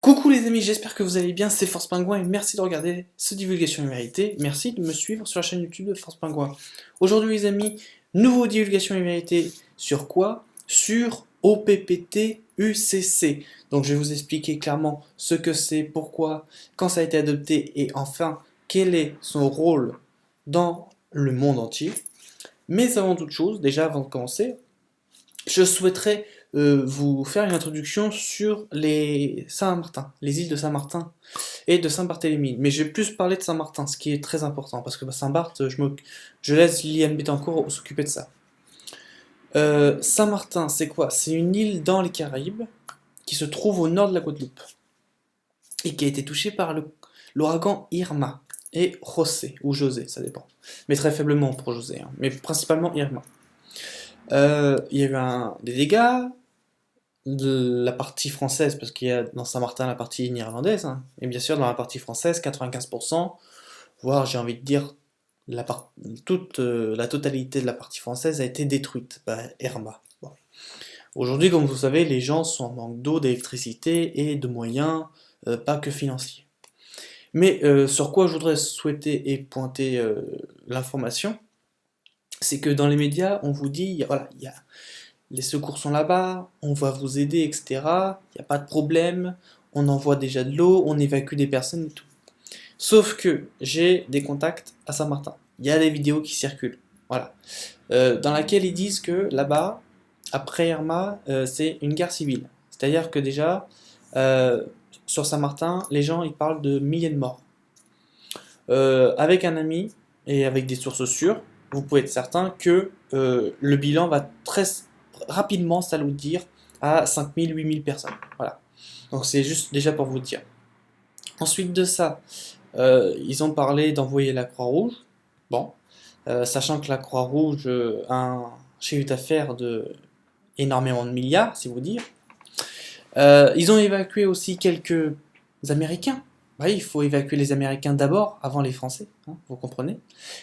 Coucou les amis, j'espère que vous allez bien, c'est Force Pingouin et merci de regarder ce Divulgation et Vérité. Merci de me suivre sur la chaîne YouTube de Force Pingouin. Aujourd'hui les amis, nouveau Divulgation et Vérité sur quoi? Sur OPPT UCC. Donc je vais vous expliquer clairement ce que c'est, pourquoi, quand ça a été adopté et enfin quel est son rôle dans le monde entier. Mais avant toute chose, déjà avant de commencer, je souhaiterais vous faire une introduction sur les Saint-Martin, les îles de Saint-Martin et de Saint-Barthélemy. Mais je vais plus parler de Saint-Martin, ce qui est très important, parce que Saint-Barth, je laisse Liliane Bettencourt s'occuper de ça. Saint-Martin, c'est quoi? C'est une île dans les Caraïbes qui se trouve au nord de la Guadeloupe et qui a été touchée par l'ouragan Irma et José, ou José, ça dépend. Mais très faiblement pour José, hein, mais principalement Irma. Il y a eu des dégâts de la partie française, parce qu'il y a dans Saint-Martin la partie néerlandaise, hein, et bien sûr dans la partie française, 95%, voire j'ai envie de dire la totalité de la partie française a été détruite par Irma. Bon. Aujourd'hui, comme vous savez, les gens sont en manque d'eau, d'électricité et de moyens, pas que financiers. Mais sur quoi je voudrais souhaiter et pointer l'information, c'est que dans les médias, on vous dit, voilà, les secours sont là-bas, on va vous aider, etc. Il n'y a pas de problème, on envoie déjà de l'eau, on évacue des personnes et tout. Sauf que j'ai des contacts à Saint-Martin. Il y a des vidéos qui circulent, voilà, dans laquelle ils disent que là-bas, après Irma, c'est une guerre civile. C'est-à-dire que déjà, sur Saint-Martin, les gens ils parlent de milliers de morts. Avec un ami et avec des sources sûres, vous pouvez être certain que le bilan va très rapidement s'alourdir à 5000, 8000 personnes. Voilà. Donc c'est juste déjà pour vous dire. Ensuite de ça, ils ont parlé d'envoyer la Croix-Rouge. Bon, sachant que la Croix-Rouge a un chiffre d'affaires de énormément de milliards, si vous dire. Ils ont évacué aussi quelques Américains. Oui, il faut évacuer les Américains d'abord, avant les Français, hein, vous comprenez.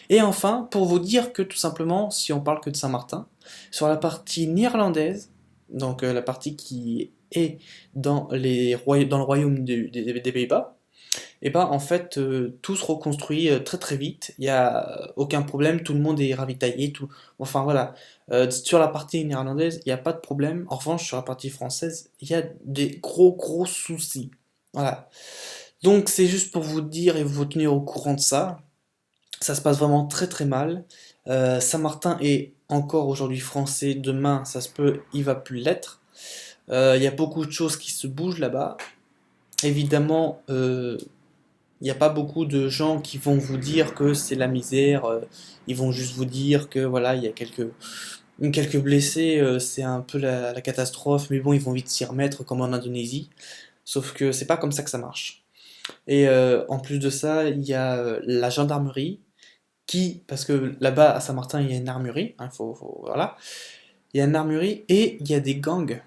Et enfin, pour vous dire que tout simplement, si on parle que de Saint-Martin, sur la partie néerlandaise, donc la partie qui est dans le royaume des Pays-Bas, et ben en fait tout se reconstruit très très vite, il n'y a aucun problème, tout le monde est ravitaillé, tout. Enfin voilà. Sur la partie néerlandaise, il n'y a pas de problème, en revanche sur la partie française, il y a des gros soucis. Voilà. Donc c'est juste pour vous dire et vous tenir au courant de ça. Ça se passe vraiment très très mal. Saint-Martin est encore aujourd'hui français, demain ça se peut, il va plus l'être. Il y a beaucoup de choses qui se bougent là-bas. Évidemment, il n'y a pas beaucoup de gens qui vont vous dire que c'est la misère. Ils vont juste vous dire que voilà, il y a quelques blessés, c'est un peu la catastrophe, mais bon, ils vont vite s'y remettre comme en Indonésie. Sauf que c'est pas comme ça que ça marche. Et en plus de ça, il y a la gendarmerie parce que là-bas à Saint-Martin, il y a une armurerie, hein, voilà. Il y a une armurerie et il y a des gangs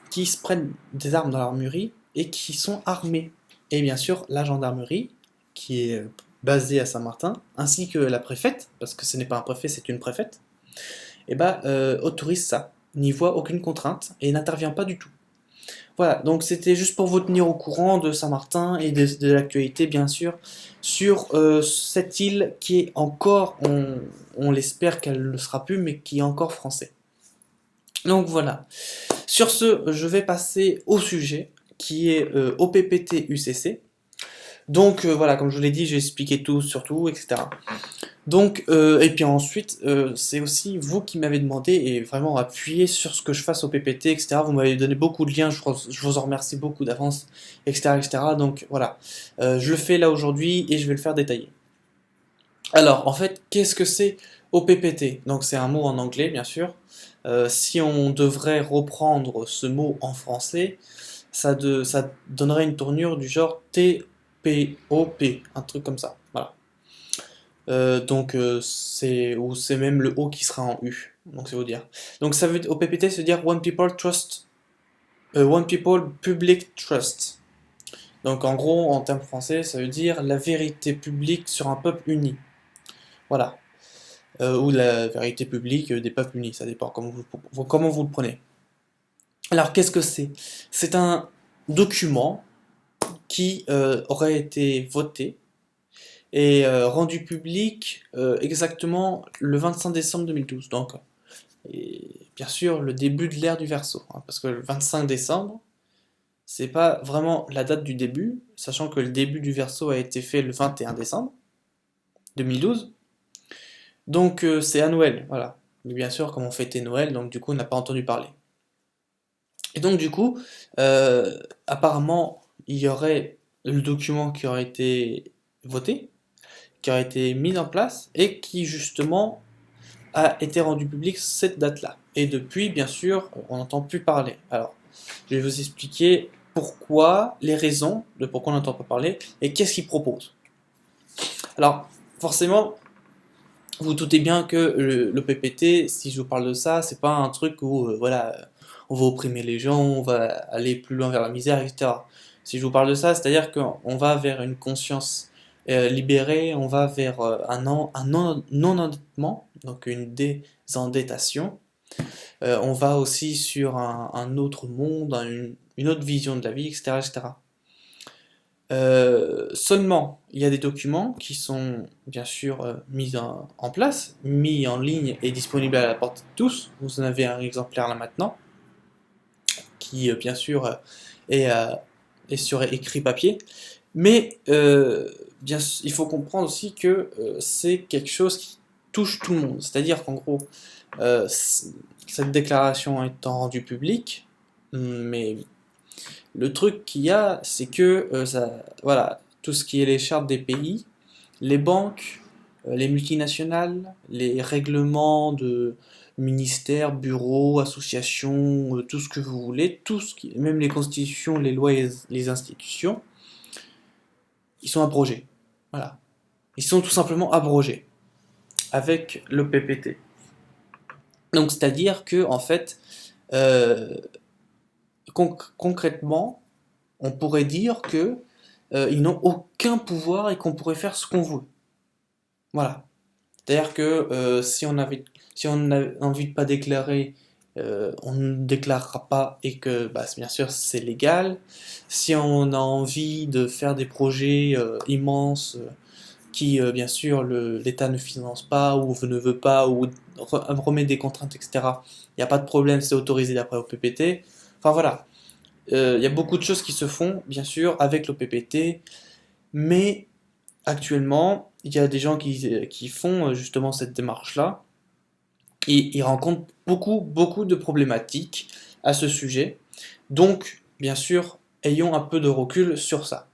qui se prennent des armes dans l'armurerie et qui sont armés. Et bien sûr, la gendarmerie, qui est basée à Saint-Martin, ainsi que la préfète, parce que ce n'est pas un préfet, c'est une préfète, et bah, autorise ça, n'y voit aucune contrainte et n'intervient pas du tout. Voilà, donc c'était juste pour vous tenir au courant de Saint-Martin et de l'actualité, bien sûr, sur cette île qui est encore, on l'espère qu'elle ne le sera plus, mais qui est encore français. Donc voilà. Sur ce, je vais passer au sujet, qui est OPPT UCC. Donc voilà, comme je vous l'ai dit, j'ai expliqué tout sur tout, etc. Donc, et puis ensuite, c'est aussi vous qui m'avez demandé et vraiment appuyé sur ce que je fasse au PPT, etc. Vous m'avez donné beaucoup de liens, je vous en remercie beaucoup d'avance, etc., etc. Donc voilà, je le fais là aujourd'hui et je vais le faire détailler. Alors, en fait, qu'est-ce que c'est OPPT? Donc c'est un mot en anglais, bien sûr. Si on devrait reprendre ce mot en français, ça donnerait une tournure du genre TPOP, un truc comme ça. Voilà. Donc c'est même le O qui sera en U. Donc c'est vous dire. Donc ça veut OPPT se dire One People Trust, One People Public Trust. Donc en gros en termes français ça veut dire la vérité publique sur un peuple uni. Voilà. Ou la vérité publique des peuples unis, ça dépend comment vous le prenez. Alors qu'est-ce que c'est? C'est un document qui aurait été voté et rendu public exactement le 25 décembre 2012. Donc, et bien sûr, le début de l'ère du Verseau, hein, parce que le 25 décembre, c'est pas vraiment la date du début, sachant que le début du Verseau a été fait le 21 décembre 2012. Donc c'est à Noël, voilà. Mais bien sûr, comme on fêtait Noël, donc du coup on n'a pas entendu parler. Et donc du coup, euh, apparemment, il y aurait le document qui aurait été voté, qui aurait été mis en place, et qui justement a été rendu public cette date-là. Et depuis, bien sûr, on n'entend plus parler. Alors, je vais vous expliquer pourquoi, les raisons de pourquoi on n'entend pas parler, et qu'est-ce qu'ils proposent. Alors, forcément, vous doutez bien que le PPT, si je vous parle de ça, c'est pas un truc où voilà, on va opprimer les gens, on va aller plus loin vers la misère, etc. Si je vous parle de ça, c'est-à-dire qu'on va vers une conscience libérée, on va vers un non-endettement, donc une désendettation. On va aussi sur un autre monde, une autre vision de la vie, etc., etc. Seulement, il y a des documents qui sont bien sûr mis en place, mis en ligne et disponibles à la portée de tous. Vous en avez un exemplaire là maintenant, qui bien sûr est sur écrit papier. Mais il faut comprendre aussi que c'est quelque chose qui touche tout le monde. C'est-à-dire qu'en gros, cette déclaration étant rendue publique, mais le truc qu'il y a, c'est que voilà, tout ce qui est les chartes des pays, les banques, les multinationales, les règlements de ministères, bureaux, associations, tout ce que vous voulez, même les constitutions, les lois et les institutions, ils sont abrogés. Voilà. Ils sont tout simplement abrogés avec le PPT. Donc c'est-à-dire que en fait, euh, concrètement, on pourrait dire que ils n'ont aucun pouvoir et qu'on pourrait faire ce qu'on veut. Voilà. C'est-à-dire que si on a envie de pas déclarer, on ne déclarera pas et que bah, bien sûr c'est légal. Si on a envie de faire des projets immenses qui bien sûr l'État ne finance pas ou ne veut pas ou remet des contraintes, etc. Il n'y a pas de problème, c'est autorisé d'après au PPT. Enfin voilà, il y a beaucoup de choses qui se font bien sûr avec le PPT, mais actuellement, il y a des gens qui font justement cette démarche-là et ils rencontrent beaucoup de problématiques à ce sujet. Donc, bien sûr, ayons un peu de recul sur ça.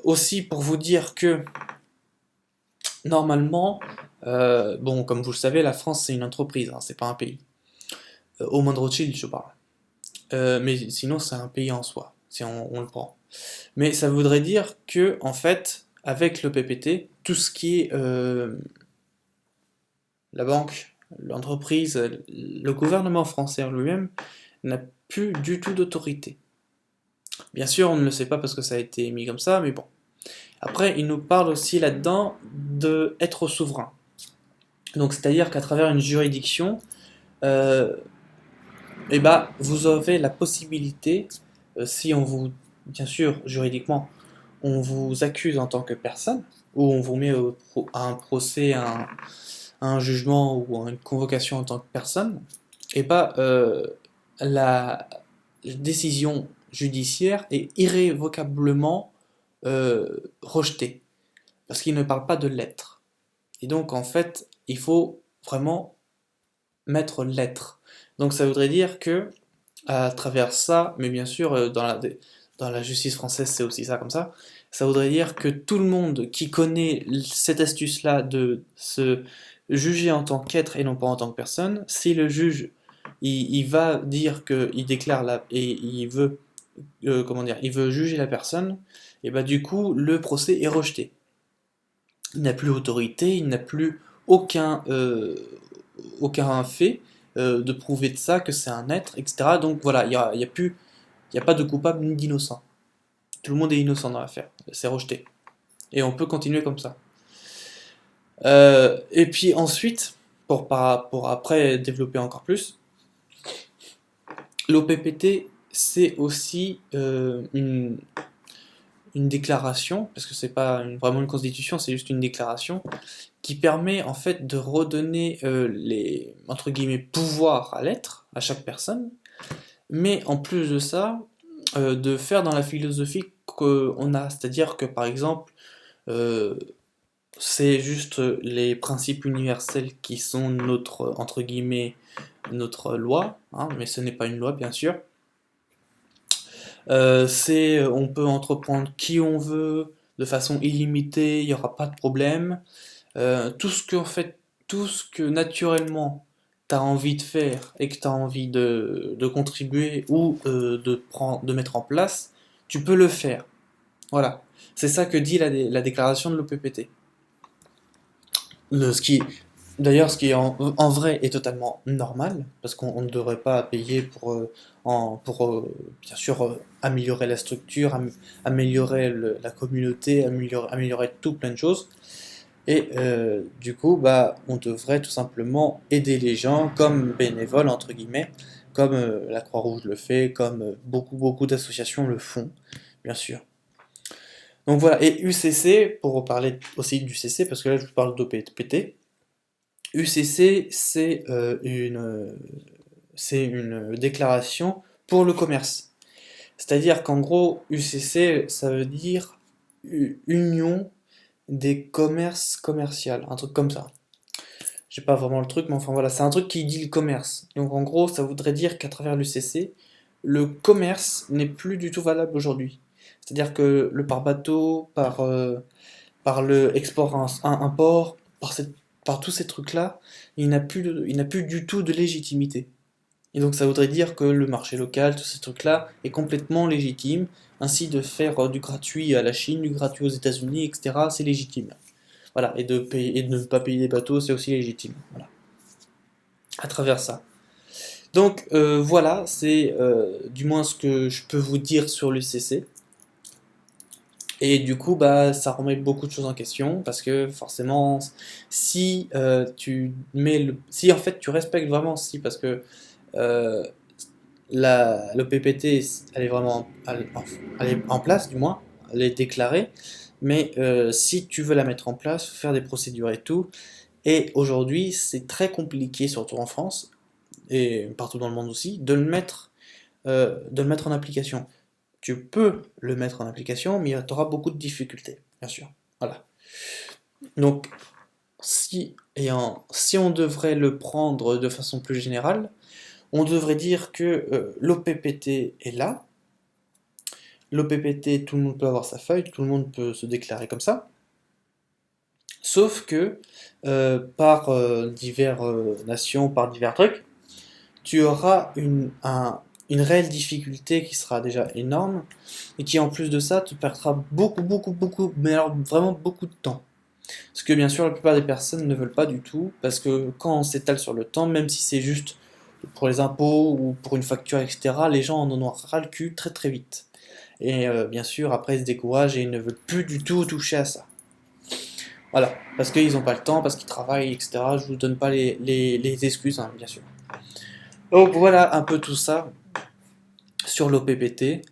Aussi pour vous dire que normalement, bon, comme vous le savez, la France c'est une entreprise, hein, c'est pas un pays. Au moins de Rothschild, je parle. Mais sinon, c'est un pays en soi, si on le prend. Mais ça voudrait dire que, en fait, avec le PPT, tout ce qui est la banque, l'entreprise, le gouvernement français en lui-même n'a plus du tout d'autorité. Bien sûr, on ne le sait pas parce que ça a été mis comme ça, mais bon. Après, il nous parle aussi là-dedans de être souverain. Donc, c'est-à-dire qu'à travers une juridiction, euh, eh ben, vous avez la possibilité, si on vous, bien sûr, juridiquement, on vous accuse en tant que personne, ou on vous met à un procès, à un jugement ou à une convocation en tant que personne, et pas la décision judiciaire est irrévocablement rejetée, parce qu'il ne parle pas de l'être. Et donc en fait, il faut vraiment mettre l'être. Donc ça voudrait dire que à travers ça, mais bien sûr dans la justice française c'est aussi ça comme ça voudrait dire que tout le monde qui connaît cette astuce-là de se juger en tant qu'être et non pas en tant que personne, si le juge il va dire qu'il déclare et il veut comment dire, il veut juger la personne, et bah du coup le procès est rejeté. Il n'a plus autorité, il n'a plus aucun fait de prouver de ça que c'est un être, etc. Donc voilà, il y a plus, il y a pas de coupable ni d'innocent. Tout le monde est innocent dans l'affaire, c'est rejeté. Et on peut continuer comme ça. Et puis ensuite, pour après développer encore plus, l'OPPT, c'est aussi une déclaration, parce que c'est pas vraiment une constitution, c'est juste une déclaration, qui permet en fait de redonner les, entre guillemets, pouvoirs à l'être, à chaque personne, mais en plus de ça, de faire dans la philosophie qu'on a, c'est-à-dire que par exemple, euh, c'est juste les principes universels qui sont notre, entre guillemets, notre loi, hein, mais ce n'est pas une loi bien sûr. On peut entreprendre qui on veut, de façon illimitée, il n'y aura pas de problème. Tout ce que, en fait, tout ce que naturellement tu as envie de faire et que tu as envie de contribuer ou de mettre en place, tu peux le faire. Voilà. C'est ça que dit la déclaration de l'OPPT. Ce qui, d'ailleurs, ce qui en vrai est totalement normal, parce qu'on ne devrait pas payer pour bien sûr, améliorer la structure, améliorer la communauté, améliorer tout plein de choses. Et du coup, bah, on devrait tout simplement aider les gens comme bénévoles, entre guillemets, comme la Croix-Rouge le fait, comme beaucoup d'associations le font, bien sûr. Donc voilà, et UCC, pour reparler aussi du CC, parce que là je vous parle d'OPPT, UCC c'est une déclaration pour le commerce. C'est-à-dire qu'en gros, UCC, ça veut dire Union des commerces commerciales, un truc comme ça. J'ai pas vraiment le truc, mais enfin voilà, c'est un truc qui dit le commerce. Donc en gros, ça voudrait dire qu'à travers l'UCC, le commerce n'est plus du tout valable aujourd'hui. C'est-à-dire que le par bateau, par le export import, par tous ces trucs-là, il n'a plus du tout de légitimité. Et donc ça voudrait dire que le marché local, tous ces trucs-là, est complètement légitime. Ainsi de faire du gratuit à la Chine, du gratuit aux États-Unis, etc., c'est légitime. Voilà, et de ne pas payer des bateaux, c'est aussi légitime. Voilà, à travers ça. Donc voilà, c'est du moins ce que je peux vous dire sur l'UCC. Et du coup, bah, ça remet beaucoup de choses en question parce que forcément, si si en fait tu respectes vraiment, si parce que euh, le PPT, elle est vraiment, elle est en place du moins, elle est déclarée, mais si tu veux la mettre en place, faut faire des procédures et tout. Et aujourd'hui, c'est très compliqué, surtout en France et partout dans le monde aussi, de le mettre en application. Tu peux le mettre en application, mais tu auras beaucoup de difficultés, bien sûr. Voilà. Donc, si on devrait le prendre de façon plus générale, on devrait dire que l'OPPT est là. L'OPPT, tout le monde peut avoir sa feuille, tout le monde peut se déclarer comme ça. Sauf que par divers nations, par divers trucs, tu auras une réelle difficulté qui sera déjà énorme et qui en plus de ça te perdra beaucoup, mais alors vraiment beaucoup de temps. Ce que bien sûr la plupart des personnes ne veulent pas du tout parce que quand on s'étale sur le temps, même si c'est juste pour les impôts ou pour une facture, etc., les gens en ont ras le cul très très vite. Et bien sûr après ils se découragent et ils ne veulent plus du tout toucher à ça. Voilà, parce qu'ils n'ont pas le temps, parce qu'ils travaillent, etc. Je vous donne pas les excuses, hein, bien sûr. Donc voilà un peu tout ça sur l'OPPT.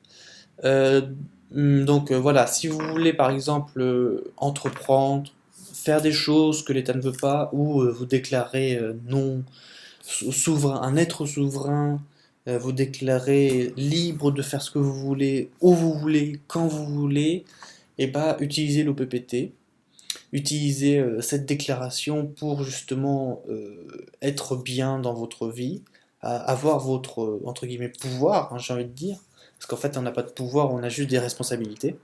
Euh, voilà, si vous voulez par exemple entreprendre, faire des choses que l'État ne veut pas, ou vous déclarer non souverain, un être souverain, vous déclarer libre de faire ce que vous voulez, où vous voulez, quand vous voulez, et bah utilisez l'OPPT, utilisez cette déclaration pour justement être bien dans votre vie, avoir votre entre guillemets pouvoir, hein, j'ai envie de dire. Parce qu'en fait, on n'a pas de pouvoir, on a juste des responsabilités.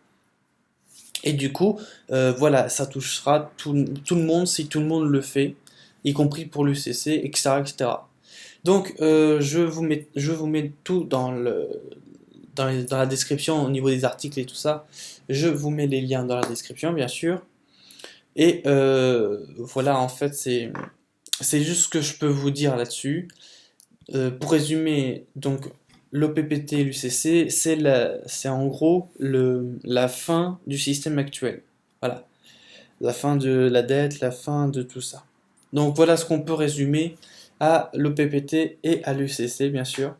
Et du coup, voilà, ça touchera tout le monde si tout le monde le fait, y compris pour l'UCC, etc., etc. Donc, je vous mets tout dans la description au niveau des articles et tout ça. Je vous mets les liens dans la description, bien sûr. Et voilà, en fait, c'est juste ce que je peux vous dire là-dessus. Pour résumer, donc l'OPPT et l'UCC, c'est en gros la fin du système actuel. Voilà, la fin de la dette, la fin de tout ça. Donc voilà ce qu'on peut résumer à l'OPPT et à l'UCC, bien sûr.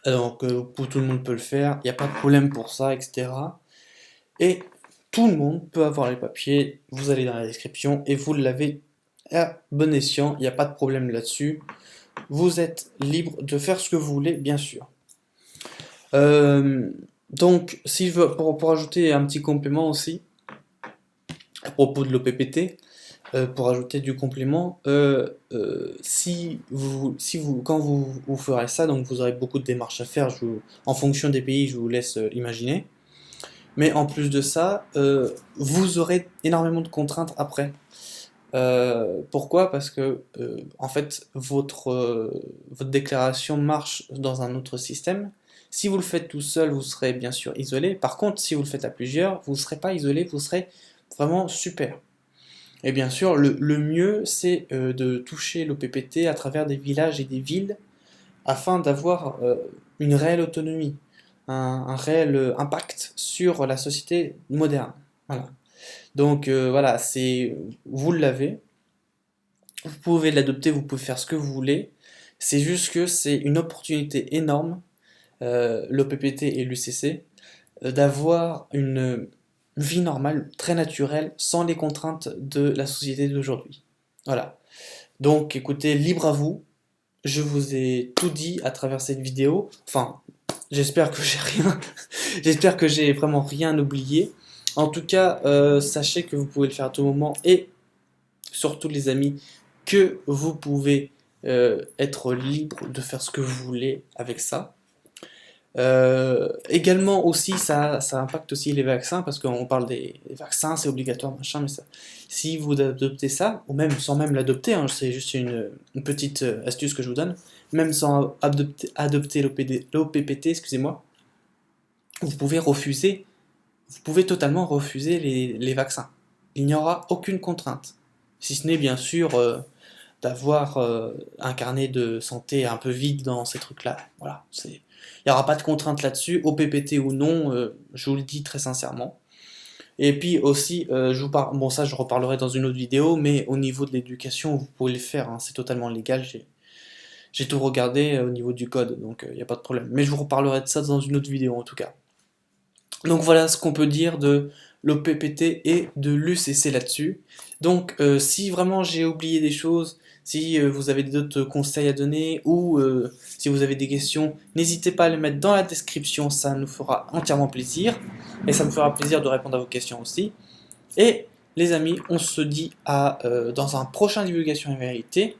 Donc tout le monde peut le faire, il n'y a pas de problème pour ça, etc. Et tout le monde peut avoir les papiers, vous allez dans la description et vous l'avez à bon escient, il n'y a pas de problème là-dessus. Vous êtes libre de faire ce que vous voulez, bien sûr. Donc, si je veux, pour ajouter un petit complément aussi, à propos de l'OPPT, pour ajouter du complément, quand vous ferez ça, donc vous aurez beaucoup de démarches à faire, en fonction des pays, je vous laisse imaginer. Mais en plus de ça, vous aurez énormément de contraintes après. Pourquoi? Parce que en fait, votre déclaration marche dans un autre système. Si vous le faites tout seul, vous serez bien sûr isolé. Par contre, si vous le faites à plusieurs, vous ne serez pas isolé, vous serez vraiment super. Et bien sûr, le mieux, c'est de toucher l'OPPT à travers des villages et des villes afin d'avoir une réelle autonomie, un réel impact sur la société moderne. Voilà. Donc voilà, vous l'avez, vous pouvez l'adopter, vous pouvez faire ce que vous voulez. C'est juste que c'est une opportunité énorme, l'OPPT et l'UCC, d'avoir une vie normale, très naturelle, sans les contraintes de la société d'aujourd'hui. Voilà. Donc écoutez, libre à vous. Je vous ai tout dit à travers cette vidéo. Enfin, j'espère que j'ai rien, j'espère que j'ai vraiment rien oublié. En tout cas, sachez que vous pouvez le faire à tout moment et surtout les amis, que vous pouvez être libre de faire ce que vous voulez avec ça. Également aussi, ça impacte aussi les vaccins, parce qu'on parle des vaccins, c'est obligatoire, machin, mais ça, si vous adoptez ça, ou même sans même l'adopter, hein, c'est juste une petite astuce que je vous donne, même sans adopter l'OPPT, excusez-moi, vous pouvez refuser, vous pouvez totalement refuser les vaccins. Il n'y aura aucune contrainte, si ce n'est bien sûr d'avoir un carnet de santé un peu vide dans ces trucs-là. Voilà, il n'y aura pas de contrainte là-dessus, OPPT ou non, je vous le dis très sincèrement. Et puis aussi, bon ça je reparlerai dans une autre vidéo, mais au niveau de l'éducation, vous pouvez le faire, hein, c'est totalement légal, j'ai tout regardé au niveau du code, donc il n'y a pas de problème. Mais je vous reparlerai de ça dans une autre vidéo en tout cas. Donc voilà ce qu'on peut dire de l'OPPT et de l'UCC là-dessus. Donc si vraiment j'ai oublié des choses, si vous avez d'autres conseils à donner ou si vous avez des questions, n'hésitez pas à les mettre dans la description, ça nous fera entièrement plaisir. Et ça me fera plaisir de répondre à vos questions aussi. Et les amis, on se dit dans un prochain Divulgation et Vérité.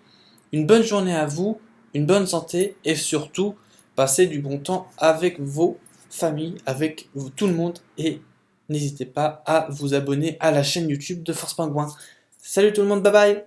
Une bonne journée à vous, une bonne santé et surtout, passez du bon temps avec vos familles, avec tout le monde et n'hésitez pas à vous abonner à la chaîne YouTube de Force Pingouin. Salut tout le monde, bye bye!